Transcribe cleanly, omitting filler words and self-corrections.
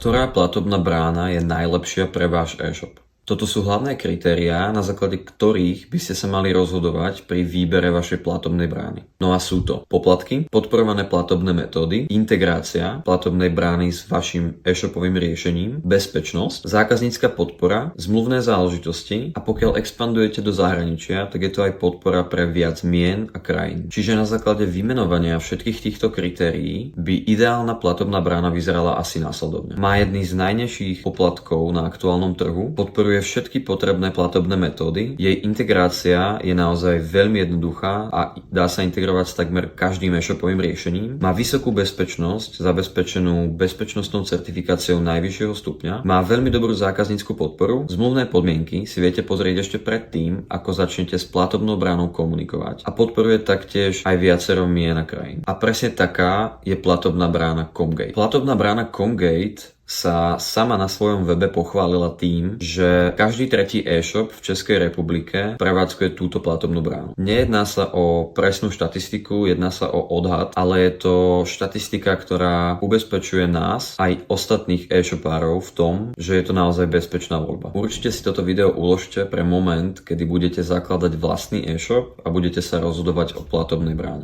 Ktorá platobná brána je najlepšia pre váš e-shop? Toto sú hlavné kritériá, na základe ktorých by ste sa mali rozhodovať pri výbere vašej platobnej brány. No a sú to poplatky, podporované platobné metódy, integrácia platobnej brány s vašim e-shopovým riešením, bezpečnosť, zákaznícka podpora, zmluvné záležitosti a pokiaľ expandujete do zahraničia, tak je to aj podpora pre viac mien a krajín. Čiže na základe vymenovania všetkých týchto kritérií by ideálna platobná brána vyzerala asi následovne. Má jedný z najnižších poplatkov na aktuálnom trhu, podporuje všetky potrebné platobné metódy. Jej integrácia je naozaj veľmi jednoduchá a dá sa integrovať s takmer každým e-shopovým riešením. Má vysokú bezpečnosť, zabezpečenú bezpečnostnou certifikáciou najvyššieho stupňa. Má veľmi dobrú zákaznícku podporu. Zmluvné podmienky si viete pozrieť ešte predtým, ako začnete s platobnou bránou komunikovať. A podporuje taktiež aj viacero mien a krajín. A presne taká je platobná brána Comgate. Platobná brána Comgate sa sama na svojom webe pochválila tým, že každý tretí e-shop v Českej republike prevádzkuje túto platobnú bránu. Nejedná sa o presnú štatistiku, jedná sa o odhad, ale je to štatistika, ktorá ubezpečuje nás aj ostatných e-shopárov v tom, že je to naozaj bezpečná voľba. Určite si toto video uložte pre moment, kedy budete zakladať vlastný e-shop a budete sa rozhodovať o platobnej bráne.